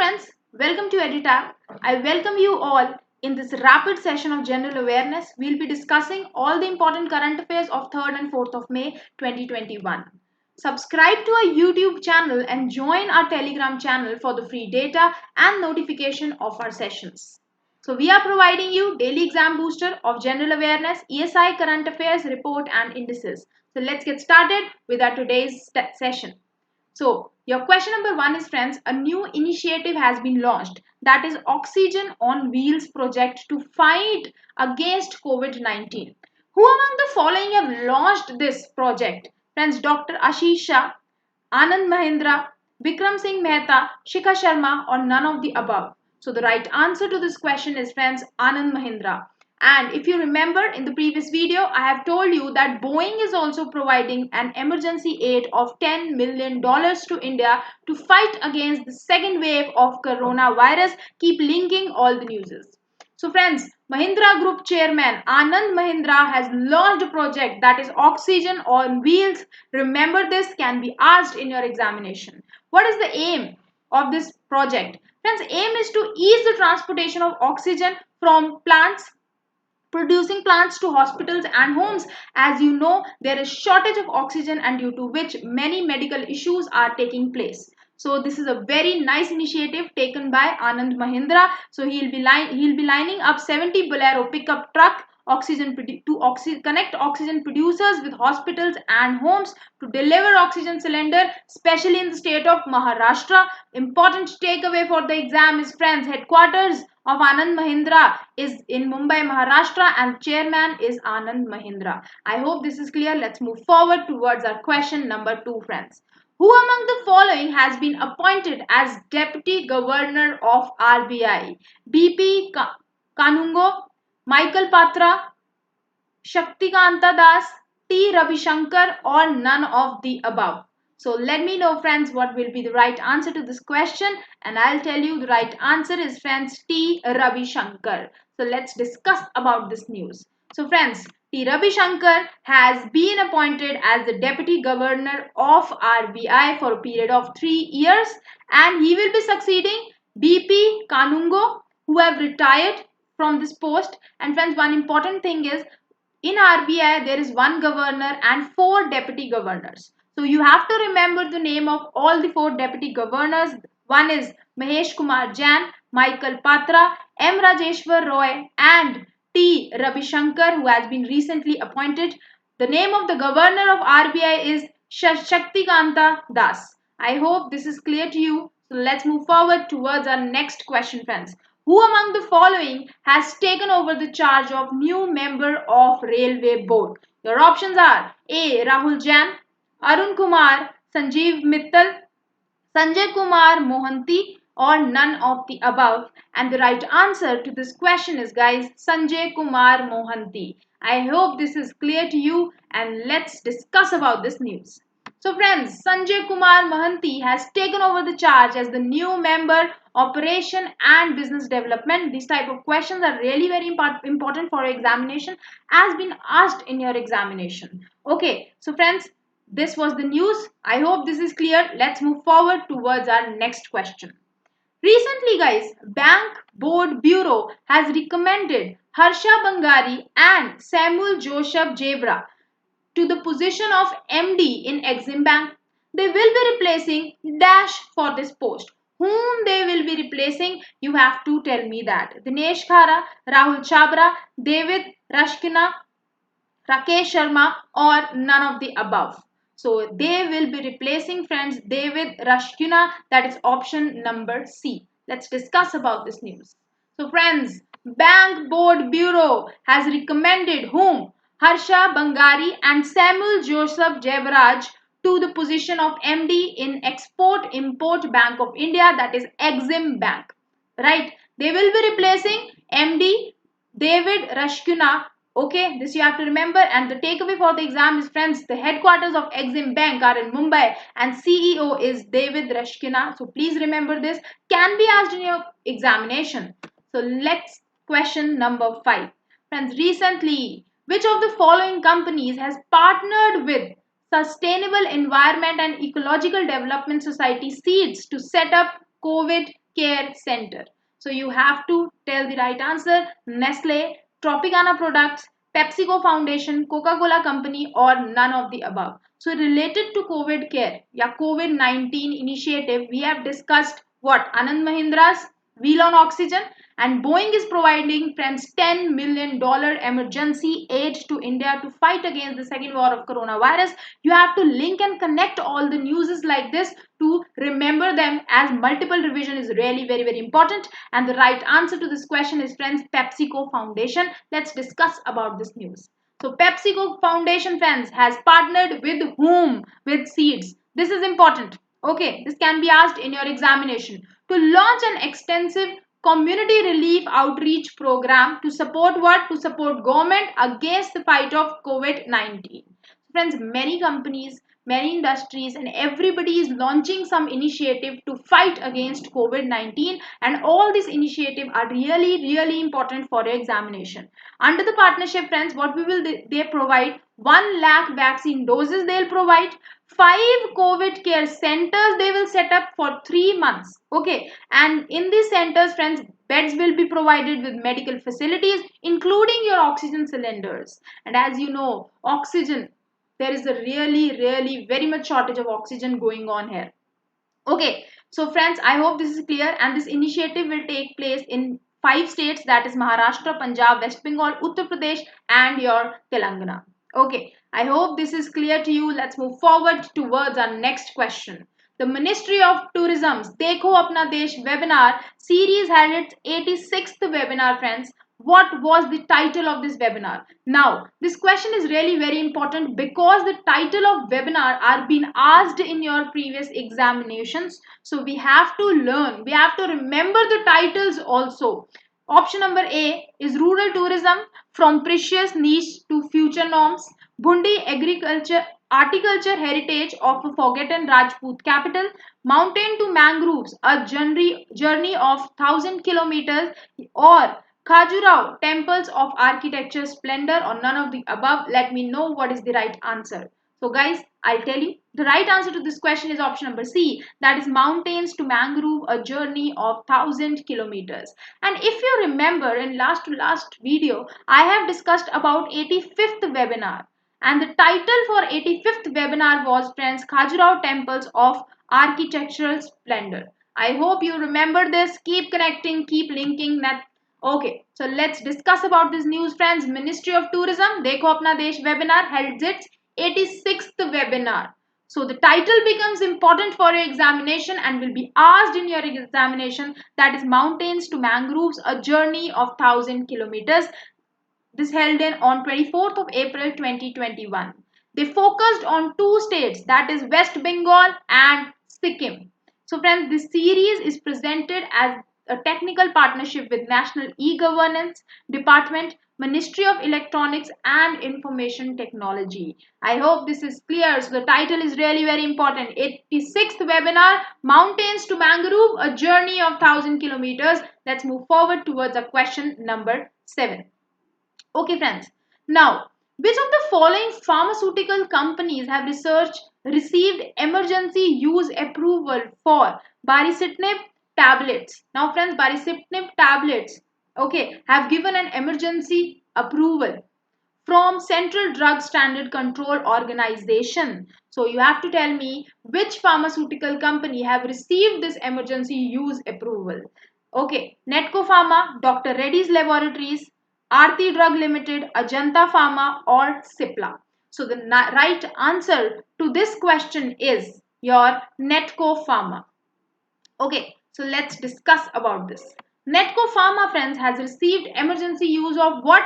friends, welcome to EduTab. I welcome you all in this rapid session of general awareness. We'll be discussing all the important current affairs of 3rd and 4th of May 2021. Subscribe to our YouTube channel and join our Telegram channel for the free data and notification of our sessions. So we are providing you daily exam booster of general awareness, ESI current affairs report and indices. So let's get started with our today's session. So your question number 1 is, friends, a new initiative has been launched, that is Oxygen on Wheels project to fight against COVID-19. Who among the following have launched this project? Friends, Dr. Ashish Shah, Anand Mahindra, Vikram Singh Mehta, Shikha Sharma, or none of the above? So the right answer to this question is, friends, Anand Mahindra. And if you remember in the previous video, I have told you that Boeing is also providing an emergency aid of $10 million to India to fight against the second wave of coronavirus. Keep linking all the newses. So friends, Mahindra Group Chairman Anand Mahindra has launched a project that is Oxygen on Wheels. Remember, this can be asked in your examination. What is the aim of this project? Friends, aim is to ease the transportation of oxygen from producing plants to hospitals and homes. As you know, there is shortage of oxygen, and due to which many medical issues are taking place. So this is a very nice initiative taken by Anand Mahindra. So he'll be lining up 70 Bolero pickup truck connect oxygen producers with hospitals and homes to deliver oxygen cylinder, especially in the state of Maharashtra. Important takeaway for the exam is, friends, headquarters of Anand Mahindra is in Mumbai, Maharashtra, and chairman is Anand Mahindra. I hope this is clear. Let's move forward towards our question number 2, friends. Who among the following has been appointed as Deputy Governor of RBI? BP Kanungo, Michael Patra, Shaktikanta Das, T. Ravishankar, or none of the above? So let me know, friends, what will be the right answer to this question, and I'll tell you the right answer is, friends, T. Ravishankar. So let's discuss about this news. So friends, T. Ravishankar has been appointed as the Deputy Governor of RBI for a period of 3 years, and he will be succeeding BP Kanungo, who have retired from this post. And friends, one important thing is, in RBI there is one governor and 4 deputy governors. So you have to remember the name of all the 4 deputy governors. One is Mahesh Kumar Jain, Michael Patra, M. Rajeshwar Roy, and T. Ravishankar, who has been recently appointed. The name of the governor of RBI is Shaktikanta Das. I hope this is clear to you. So let's move forward towards our next question, friends. Who among the following has taken over the charge of new member of Railway Board? Your options are A. Rahul Jain, Arun Kumar, Sanjeev Mittal, Sanjay Kumar Mohanty, or none of the above. And the right answer to this question is, guys, Sanjay Kumar Mohanty. I hope this is clear to you, and let's discuss about this news. So friends, Sanjay Kumar Mohanty has taken over the charge as the new member Operation and Business Development. These type of questions are really very important for your examination, as been asked in your examination. Okay, so friends, this was the news. I hope this is clear. Let's move forward towards our next question. Recently, guys, Bank Board Bureau has recommended Harsha Bangari and Samuel Joseph Jebra to the position of MD in Exim Bank. They will be replacing Dash for this post. Whom they will be replacing, you have to tell me that. Dinesh Khara, Rahul Chabra, David Rashkina, Rakesh Sharma, or none of the above. So they will be replacing, friends, David Rashkina. That is option number C. Let's discuss about this news. So friends, Bank Board Bureau has recommended whom? Harsha Bangari and Samuel Joseph Jebaraj to the position of MD in Export Import Bank of India, that is Exim Bank. Right? They will be replacing MD David Rashkuna. Okay, this you have to remember. And the takeaway for the exam is, friends, the headquarters of Exim Bank are in Mumbai and CEO is David Rashkina. So please remember this. Can be asked in your examination. So let's question number 5. Friends, recently, which of the following companies has partnered with Sustainable Environment and Ecological Development Society Seeds to set up COVID Care Center. So you have to tell the right answer. Nestle, Tropicana Products, PepsiCo Foundation, Coca-Cola Company, or none of the above. So related to COVID care, yeah, COVID-19 initiative, we have discussed what? Anand Mahindra's Wheel on Oxygen, and Boeing is providing friends $10 million emergency aid to India to fight against the second war of coronavirus. You have to link and connect all the newses like this to remember them, as multiple revision is really very important. And the right answer to this question is friends PepsiCo Foundation. Let's discuss about this news. So PepsiCo Foundation friends has partnered with whom? With Seeds. This is important. Okay, this can be asked in your examination. To launch an extensive community relief outreach program to support what? To support government against the fight of COVID-19. Friends, many companies, many industries, and everybody is launching some initiative to fight against COVID-19, and all these initiatives are really important for your examination. Under the partnership, friends, what we will they provide 1 lakh vaccine doses. They'll provide 5 COVID care centers. They will set up for 3 months. Okay, and in these centers, friends, beds will be provided with medical facilities, including your oxygen cylinders. And as you know, oxygen, there is a really very much shortage of oxygen going on here. Okay, so friends, I hope this is clear, and this initiative will take place in 5 states, that is Maharashtra, Punjab, West Bengal, Uttar Pradesh, and your Telangana. Okay, I hope this is clear to you. Let's move forward towards our next question. The Ministry of Tourism's Dekho Apna Desh webinar series had its 86th webinar, friends. What was the title of this webinar? Now, this question is really very important because the title of webinar are being asked in your previous examinations. So we have to learn, we have to remember the titles also. Option number A is Rural Tourism from Precious Niche to Future Norms. Bhundi Agriculture Articulture Heritage of a Forgotten Rajput Capital. Mountain to Mangroves, a journey of 1,000 kilometers. Or Khajuraho, Temples of Architecture Splendor, or none of the above. Let me know what is the right answer. So guys, I'll tell you. The right answer to this question is option number C. That is Mountains to Mangrove, a journey of 1,000 kilometers. And if you remember in last to last video, I have discussed about 85th webinar. And the title for 85th webinar was, friends, Khajuraho Temples of Architectural Splendor. I hope you remember this. Keep connecting, keep linking that. Okay, so let's discuss about this news, friends. Ministry of Tourism, Dekho Apna Desh webinar held its 86th webinar. So the title becomes important for your examination and will be asked in your examination, that is Mountains to Mangroves, a journey of 1,000 kilometers. This held in on 24th of April 2021. They focused on 2 states, that is West Bengal and Sikkim. So friends, this series is presented as a technical partnership with National E-Governance Department, Ministry of Electronics and Information Technology. I hope this is clear. So the title is really very important. 86th webinar, Mountains to Mangrove, a journey of 1,000 kilometers. Let's move forward towards a question number 7. Okay, friends. Now, which of the following pharmaceutical companies have received emergency use approval for baricitinib tablets? Now, friends, baricitinib tablets, okay, have given an emergency approval from Central Drug Standard Control Organization. So you have to tell me which pharmaceutical company have received this emergency use approval. Okay, Netco Pharma, Dr. Reddy's Laboratories, Aarti Drug Limited, Ajanta Pharma, or Cipla. So the right answer to this question is your Netco Pharma. Okay, so let's discuss about this. Netco Pharma, friends, has received emergency use of what?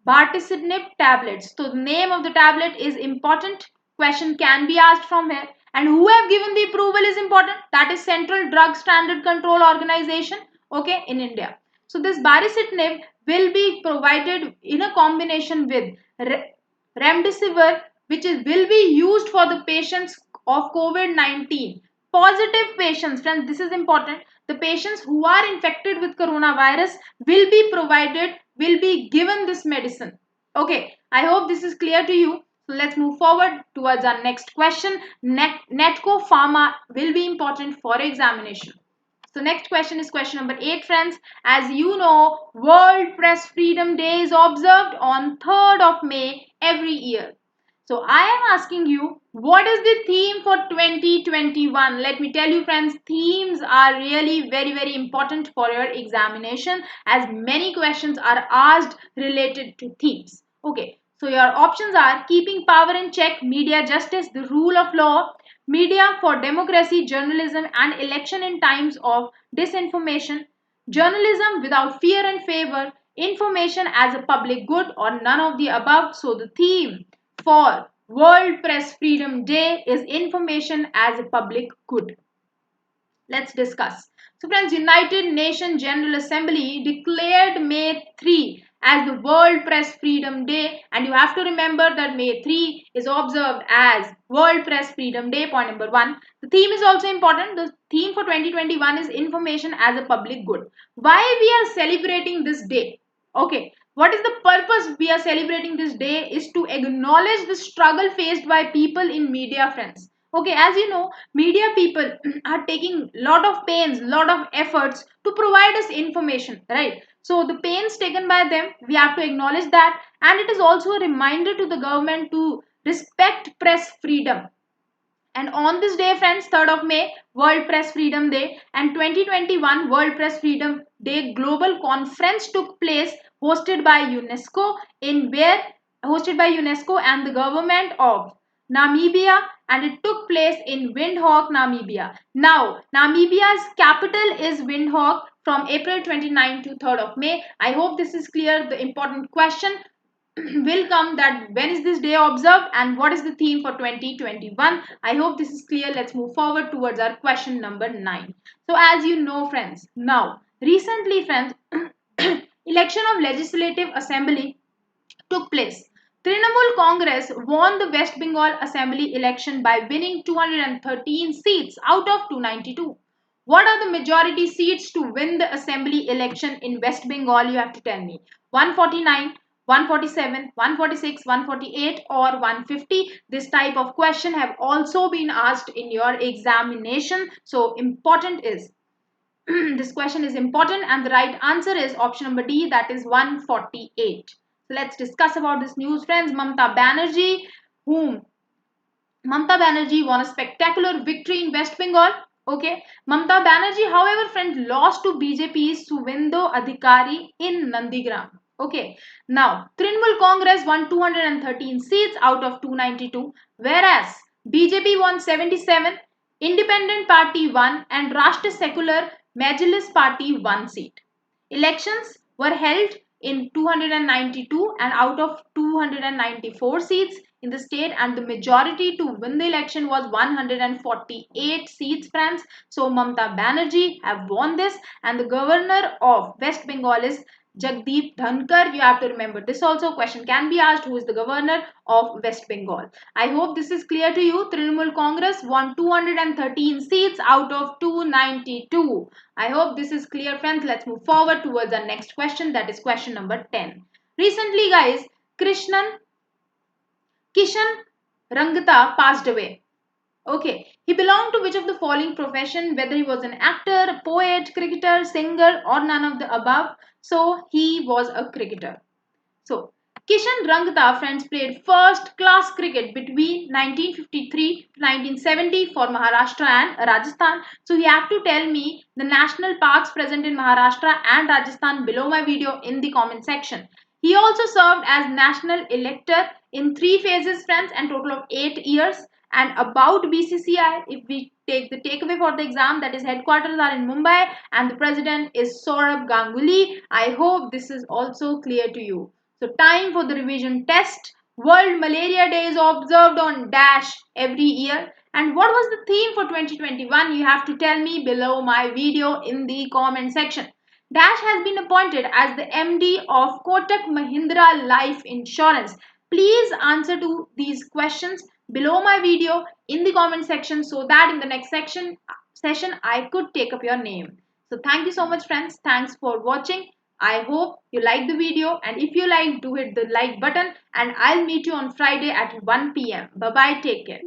Baricitinib tablets. So the name of the tablet is important. Question can be asked from here. And who have given the approval is important. That is Central Drug Standard Control Organization, okay, in India. So this baricitinib will be provided in a combination with remdesivir, which will be used for the patients of COVID-19. Positive patients, friends, this is important. The patients who are infected with coronavirus will be given this medicine. Okay, I hope this is clear to you. So let's move forward towards our next question. Netco Pharma will be important for examination. So next question is question number 8, friends. As you know, World Press Freedom Day is observed on 3rd of May every year. So I am asking you, what is the theme for 2021? Let me tell you, friends, themes are really very important for your examination, as many questions are asked related to themes. Okay, so your options are keeping power in check, media justice, the rule of law, media for democracy, journalism and election in times of disinformation, journalism without fear and favor, information as a public good, or none of the above. So the theme for World Press Freedom Day is information as a public good. Let's discuss. So friends, United Nations General Assembly declared May 3 as the World Press Freedom Day, and you have to remember that May 3 is observed as World Press Freedom Day. Point number 1. The theme is also important. The theme for 2021 is information as a public good. Why we are celebrating this day? Okay, what is the purpose we are celebrating this day is to acknowledge the struggle faced by people in media, friends. Okay, as you know, media people are taking lot of pains, lot of efforts to provide us information, right? So the pains taken by them, we have to acknowledge that, and it is also a reminder to the government to respect press freedom. And on this day, friends, 3rd of May, World Press Freedom Day, and 2021 World Press Freedom Day Global Conference took place, hosted by UNESCO, and the government of Namibia, and it took place in Windhoek, Namibia. Now, Namibia's capital is Windhoek from April 29 to 3rd of May. I hope this is clear. The important question will come that when is this day observed and what is the theme for 2021. I hope this is clear. Let's move forward towards our question number 9. So as you know, friends, now recently, friends, election of Legislative Assembly took place. Trinamool Congress won the West Bengal Assembly election by winning 213 seats out of 292. What are the majority seats to win the assembly election in West Bengal? You have to tell me. 149, 147, 146, 148 or 150. This type of question have also been asked in your examination. So important is this question is important, and the right answer is option number D, that is 148. So let's discuss about this news, friends. Whom Mamta Banerjee won a spectacular victory in West Bengal. Okay, Mamta Banerjee, however, friends, lost to BJP's Suvendu Adhikari in Nandigram. Okay, now Trinamool Congress won 213 seats out of 292, whereas BJP won 77, Independent Party won, and Rashtra Secular Majlis Party 1 seat. Elections were held in 292 and out of 294 seats in the state, and the majority to win the election was 148 seats, friends. So Mamta Banerjee have won this, and the governor of West Bengal is Jagdeep Dhankar. You have to remember this also. Question can be asked, who is the governor of West Bengal? I hope this is clear to you. Trinamool Congress won 213 seats out of 292. I hope this is clear, friends. Let's move forward towards our next question, that is question number 10. Recently, guys, Kishan Rangta passed away. Okay, he belonged to which of the following profession, whether he was an actor, poet, cricketer, singer or none of the above? So he was a cricketer. So Kishan Rangta, friends, played first class cricket between 1953 to 1970 for Maharashtra and Rajasthan. So you have to tell me the national parks present in Maharashtra and Rajasthan below my video in the comment section. He also served as national elector in 3 phases, friends, and total of 8 years. And about BCCI, if we take the takeaway for the exam, that is headquarters are in Mumbai and the president is Saurabh Ganguly. I hope this is also clear to you. So time for the revision test. World Malaria Day is observed on dash every year. And what was the theme for 2021? You have to tell me below my video in the comment section. Dash has been appointed as the MD of Kotak Mahindra Life Insurance. Please answer to these questions below my video in the comment section, so that in the next session I could take up your name. So thank you so much, friends. Thanks for watching. I hope you like the video, and if you like, do hit the like button, and I'll meet you on Friday at 1 p.m. Bye bye. Take care.